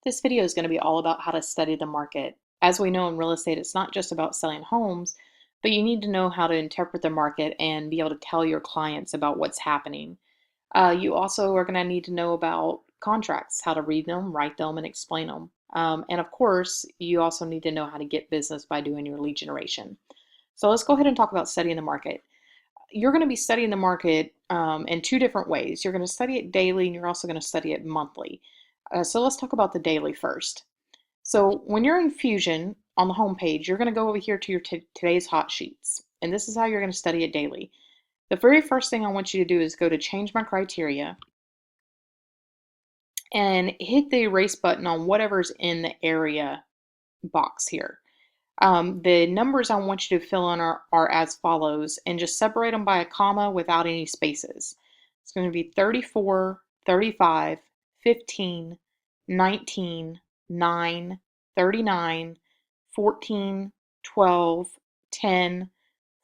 This video is going to be all about how to study the market. As we know in real estate, it's not just about selling homes, but you need to know how to interpret the market and be able to tell your clients about what's happening. You also are going to need to know about contracts, how to read them, write them, and explain them. And of course, you also need to know how to get business by doing your lead generation. So let's go ahead and talk about studying the market. You're going to be studying the market in two different ways. You're going to study it daily and you're also going to study it monthly. So let's talk about the daily first. So when you're in Fusion on the home page, you're going to go over here to your today's hot sheets. And this is how you're going to study it daily. The very first thing I want you to do is go to change my criteria and hit the erase button on whatever's in the area box here. The numbers I want you to fill in are as follows, and just separate them by a comma without any spaces. It's going to be 34, 35, 15, 19, 9, 39, 14, 12, 10,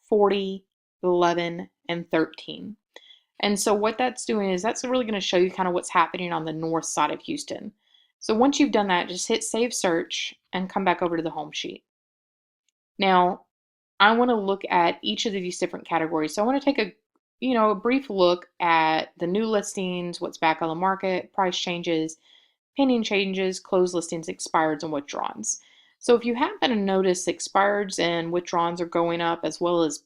40, 11, and 13. And so what that's doing is that's really going to show you kind of what's happening on the north side of Houston. So once you've done that, just hit Save Search and come back over to the home sheet. Now, I want to look at each of these different categories. So I want to take a brief look at the new listings, what's back on the market, price changes, pending changes, closed listings, expireds, and withdrawns. So if you happen to notice expireds and withdrawns are going up as well as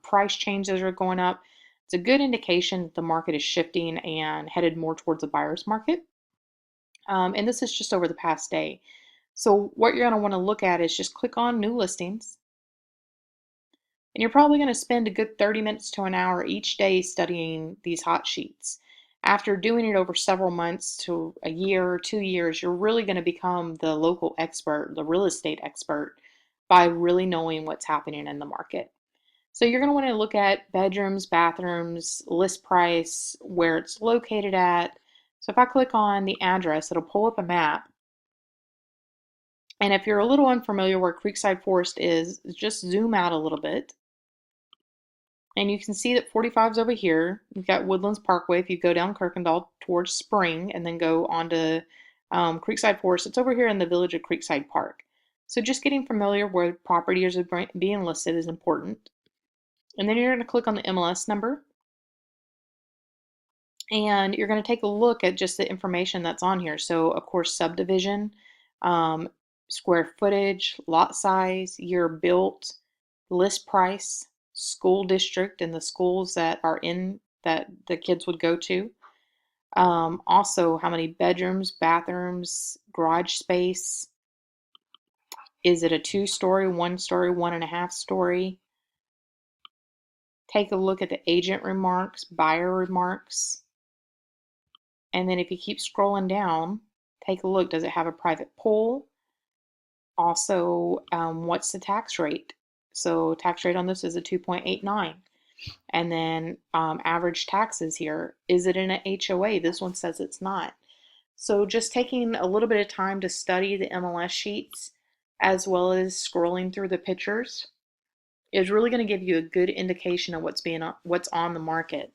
price changes are going up, it's a good indication that the market is shifting and headed more towards a buyer's market. And this is just over the past day. So what you're going to want to look at is just click on new listings. And you're probably going to spend a good 30 minutes to an hour each day studying these hot sheets. After doing it over several months to a year or 2 years, you're really going to become the local expert, the real estate expert, by really knowing what's happening in the market. So you're going to want to look at bedrooms, bathrooms, list price, where it's located at. So if I click on the address, it'll pull up a map. And if you're a little unfamiliar where Creekside Forest is, just zoom out a little bit. And you can see that 45 is over here. You've got Woodlands Parkway. If you go down Kirkendall towards Spring and then go on to Creekside Forest, it's over here in the village of Creekside Park. So just getting familiar where properties are being listed is important. And then you're going to click on the MLS number. And you're going to take a look at just the information that's on here. So, of course, subdivision, square footage, lot size, year built, list price, school district, and the schools that are in that the kids would go to. Also, how many bedrooms, bathrooms, garage space. Is it a 2-story, 1-story, 1.5-story? Take a look at the agent remarks, buyer remarks. And then if you keep scrolling down, take a look. Does it have a private pool? Also, what's the tax rate? So tax rate on this is a 2.89. And then average taxes here. Is it in an HOA? This one says it's not. So just taking a little bit of time to study the MLS sheets as well as scrolling through the pictures is really going to give you a good indication of what's on the market.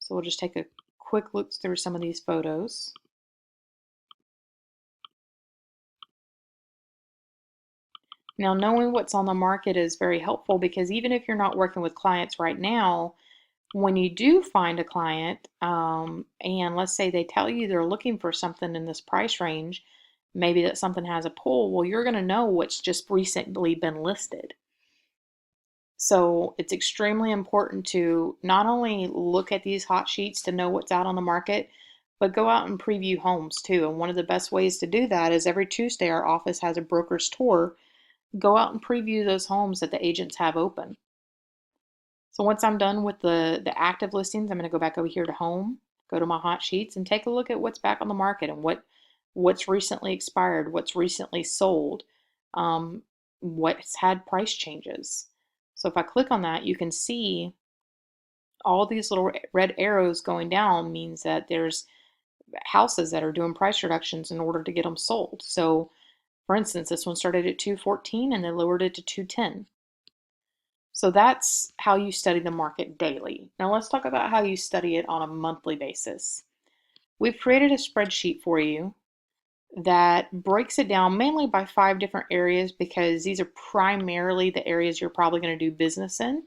So we'll just take a quick look through some of these photos. Now, knowing what's on the market is very helpful because even if you're not working with clients right now, when you do find a client, and let's say they tell you they're looking for something in this price range, maybe that something has a pull, well, you're going to know what's just recently been listed. So it's extremely important to not only look at these hot sheets to know what's out on the market, but go out and preview homes too. And one of the best ways to do that is every Tuesday our office has a broker's tour. Go out and preview those homes that the agents have open. So once I'm done with the active listings, I'm going to go back over here to home, go to my hot sheets, and take a look at what's back on the market and what's recently expired, what's recently sold, what's had price changes. So if I click on that, you can see all these little red arrows going down means that there's houses that are doing price reductions in order to get them sold. So for instance, this one started at 214 and they lowered it to 210. So that's how you study the market daily. Now let's talk about how you study it on a monthly basis. We've created a spreadsheet for you that breaks it down mainly by 5 different areas because these are primarily the areas you're probably going to do business in,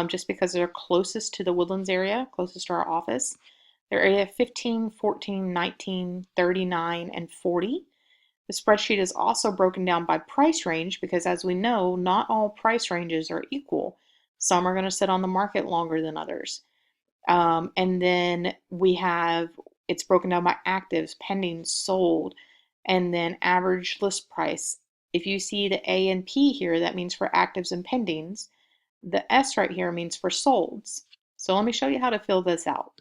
just because they're closest to the Woodlands area, closest to our office. They're area 15, 14, 19, 39, and 40. The spreadsheet is also broken down by price range because, as we know, not all price ranges are equal. Some are going to sit on the market longer than others. And then it's broken down by actives, pending, sold, and then average list price. If you see the A and P here, that means for actives and pendings. The S right here means for solds. So let me show you how to fill this out.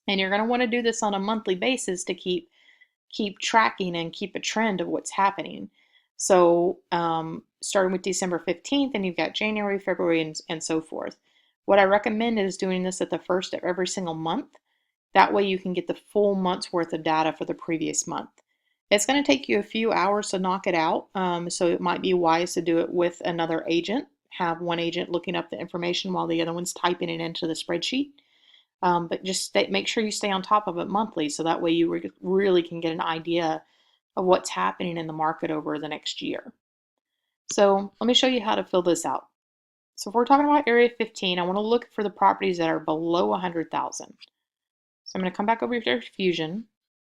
And you're going to want to do this on a monthly basis to keep tracking and keep a trend of what's happening. So starting with December 15th, and you've got January, February, and so forth. What I recommend is doing this at the first of every single month. That way you can get the full month's worth of data for the previous month. It's going to take you a few hours to knock it out, so it might be wise to do it with another agent. Have one agent looking up the information while the other one's typing it into the spreadsheet. But just make sure you stay on top of it monthly, so that way you really can get an idea of what's happening in the market over the next year. So let me show you how to fill this out. So if we're talking about Area 15, I want to look for the properties that are below 100,000. So I'm going to come back over here to Fusion.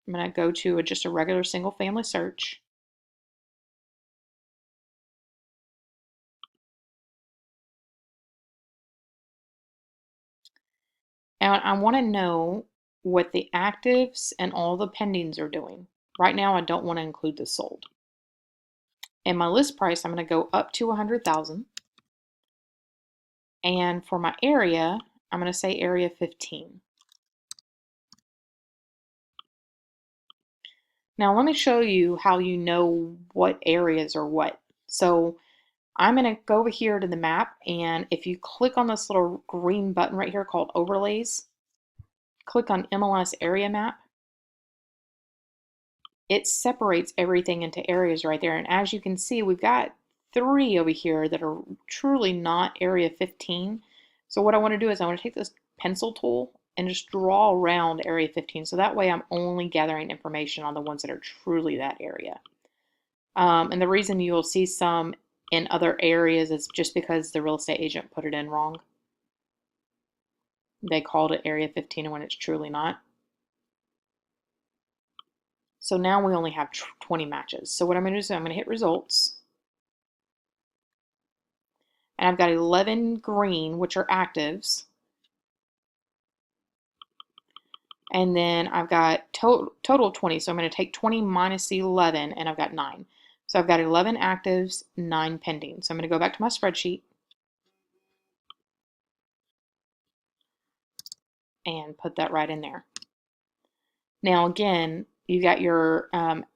I'm going to go to just a regular single family search. And I want to know what the actives and all the pendings are doing. Right now, I don't want to include the sold. And my list price, I'm going to go up to 100,000. And for my area, I'm going to say area 15. Now let me show you how you know what areas are what. So I'm going to go over here to the map, and if you click on this little green button right here called Overlays, click on MLS Area Map, it separates everything into areas right there. And as you can see, we've got 3 over here that are truly not Area 15. So what I want to do is I want to take this pencil tool and just draw around Area 15. So that way I'm only gathering information on the ones that are truly that area. And the reason you'll see some in other areas is just because the real estate agent put it in wrong. They called it Area 15 when it's truly not. So now we only have 20 matches. So what I'm going to do is I'm going to hit results. And I've got 11 green, which are actives. And then I've got total 20. So I'm going to take 20 minus the 11, and I've got 9. So I've got 11 actives, 9 pending. So I'm going to go back to my spreadsheet and put that right in there. Now again, you got your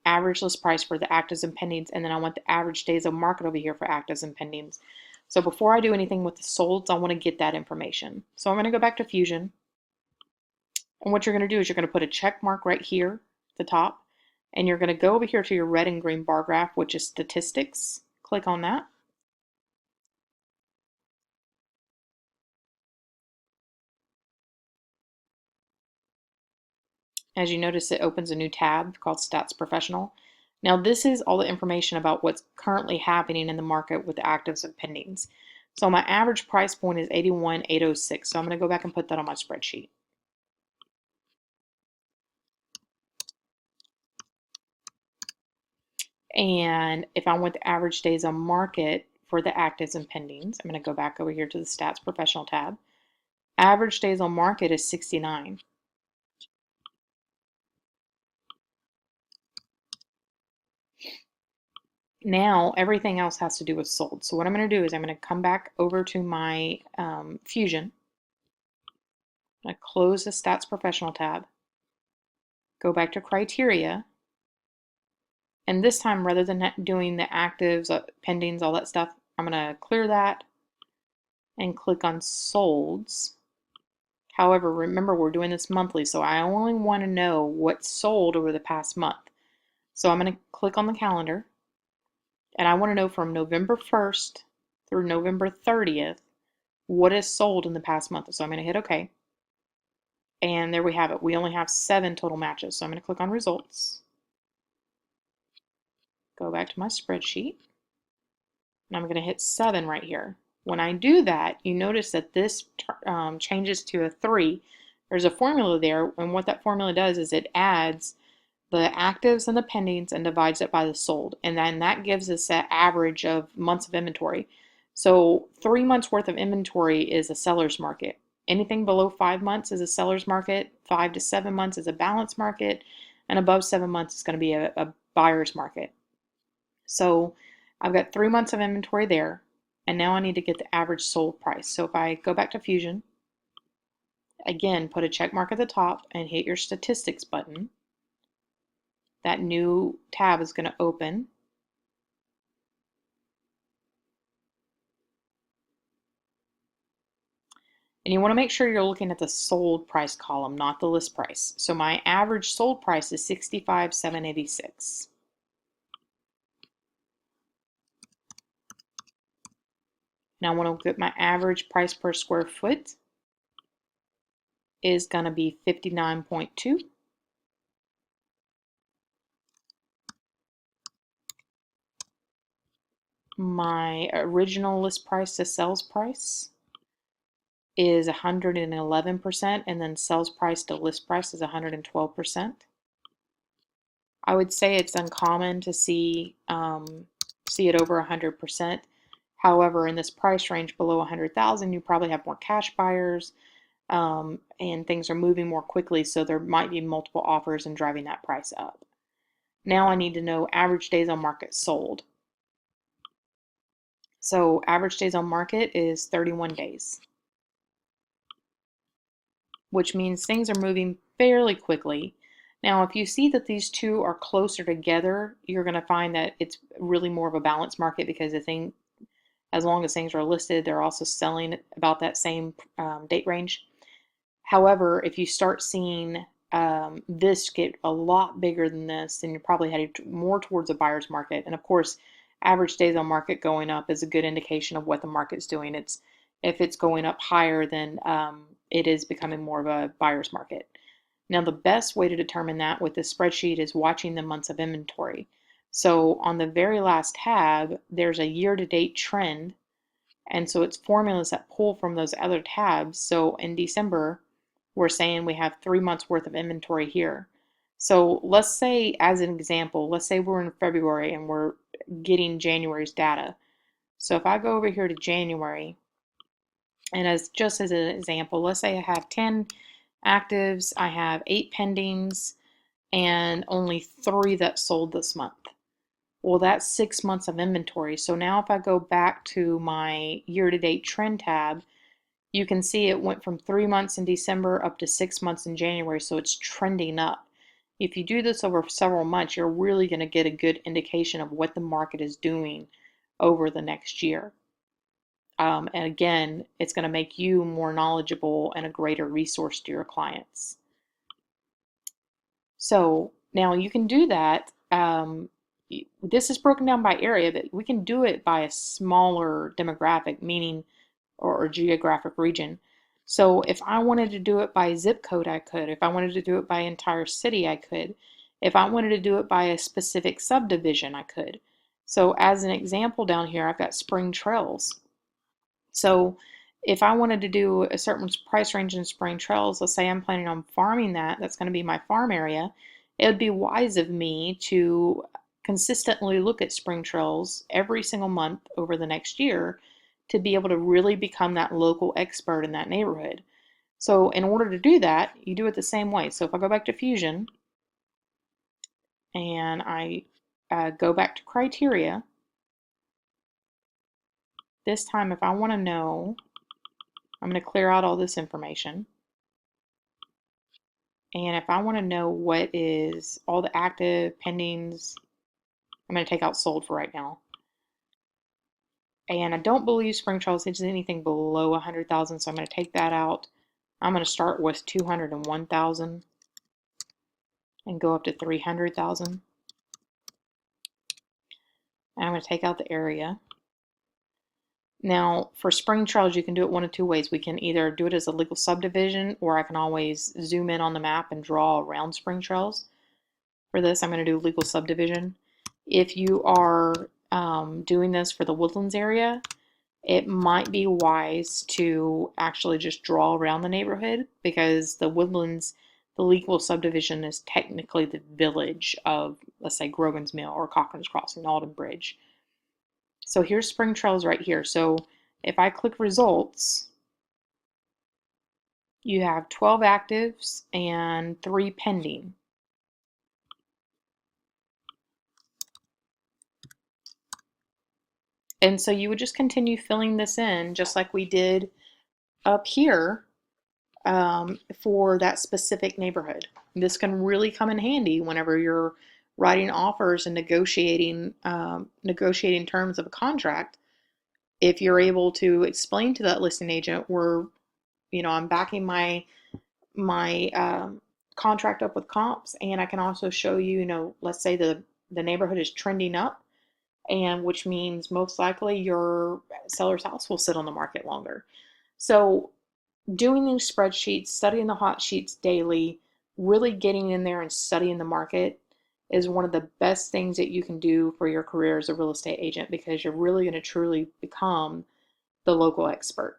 average list price for the actives and pendings, and then I want the average days of market over here for actives and pendings. So before I do anything with the solds, I want to get that information. So I'm going to go back to Fusion. And what you're going to do is you're going to put a check mark right here at the top, and you're going to go over here to your red and green bar graph, which is statistics. Click on that. As you notice, it opens a new tab called Stats Professional. Now this is all the information about what's currently happening in the market with the actives and pendings. So my average price point is 81,806. So I'm going to go back and put that on my spreadsheet. And if I want the average days on market for the actives and pendings, I'm going to go back over here to the Stats Professional tab. Average days on market is 69. Now everything else has to do with sold. So what I'm going to do is I'm going to come back over to my Fusion. I'm going to close the Stats Professional tab, go back to Criteria, and this time rather than doing the actives, pendings, all that stuff, I'm going to clear that and click on Solds. However, remember we're doing this monthly, so I only want to know what's sold over the past month. So I'm going to click on the calendar, and I want to know from November 1st through November 30th what is sold in the past month. So I'm going to hit OK. And there we have it. We only have 7 total matches. So I'm going to click on results, go back to my spreadsheet, and I'm going to hit 7 right here. When I do that, you notice that this changes to a 3. There's a formula there, and what that formula does is it adds the actives and the pendings and divides it by the sold. And then that gives us an average of months of inventory. So 3 months worth of inventory is a seller's market. Anything below 5 months is a seller's market. 5 to 7 months is a balanced market. And above 7 months is going to be a buyer's market. So I've got 3 months of inventory there. And now I need to get the average sold price. So if I go back to Fusion, again, put a check mark at the top and hit your statistics button. That new tab is going to open. And you want to make sure you're looking at the sold price column, not the list price. So my average sold price is $65,786. Now I want to get my average price per square foot is going to be 59.2. My original list price to sales price is 111%, and then sales price to list price is 112%. I would say it's uncommon to see it over 100%. However, in this price range below 100,000, you probably have more cash buyers, and things are moving more quickly, so there might be multiple offers and driving that price up. Now I need to know average days on market sold. So average days on market is 31 days, which means things are moving fairly quickly. Now, if you see that these two are closer together, you're going to find that it's really more of a balanced market, because as long as things are listed, they're also selling about that same date range. However, if you start seeing this get a lot bigger than this, then you're probably headed more towards a buyer's market. And of course, average days on market going up is a good indication of what the market's doing. If it's going up higher, then it is becoming more of a buyer's market. Now, the best way to determine that with this spreadsheet is watching the months of inventory. So on the very last tab, there's a year-to-date trend, and so it's formulas that pull from those other tabs. So in December, we're saying we have 3 months worth of inventory here. So let's say, as an example, let's say we're in February and we're getting January's data. So if I go over here to January, and just as an example, let's say I have 10 actives, I have 8 pendings, and only 3 that sold this month. Well, that's 6 months of inventory. So now if I go back to my year-to-date trend tab, you can see it went from 3 months in December up to 6 months in January, so it's trending up. If you do this over several months, you're really going to get a good indication of what the market is doing over the next year. And again, it's going to make you more knowledgeable and a greater resource to your clients. So now you can do that. This is broken down by area, but we can do it by a smaller demographic, meaning or geographic region. So if I wanted to do it by zip code, I could. If I wanted to do it by entire city, I could. If I wanted to do it by a specific subdivision, I could. So as an example down here, I've got Spring Trails. So if I wanted to do a certain price range in Spring Trails, let's say I'm planning on farming that's going to be my farm area, it would be wise of me to consistently look at Spring Trails every single month over the next year to be able to really become that local expert in that neighborhood. So in order to do that, you do it the same way. So if I go back to Fusion and I go back to criteria, this time if I want to know, I'm going to clear out all this information. And if I want to know what is all the active pendings, I'm going to take out sold for right now. And I don't believe Spring Trails is anything below 100,000, so I'm going to take that out. I'm going to start with 201,000 and go up to 300,000. And I'm going to take out the area. Now, for spring trails, you can do it one of two ways. We can either do it as a legal subdivision, or I can always zoom in on the map and draw around spring trails. For this, I'm going to do legal subdivision. If you are doing this for the Woodlands area, it might be wise to actually just draw around the neighborhood, because the Woodlands, the legal subdivision is technically the village of, let's say, Grogan's Mill or Cochran's Crossing, Alden Bridge. So here's Spring Trails right here. So if I click results, you have 12 actives and 3 pending. And so you would just continue filling this in just like we did up here for that specific neighborhood. This can really come in handy whenever you're writing offers and negotiating terms of a contract. If you're able to explain to that listing agent, I'm backing my contract up with comps, and I can also show you, let's say the neighborhood is trending up, and which means most likely your seller's house will sit on the market longer. So doing these spreadsheets, studying the hot sheets daily, really getting in there and studying the market is one of the best things that you can do for your career as a real estate agent, because you're really going to truly become the local expert.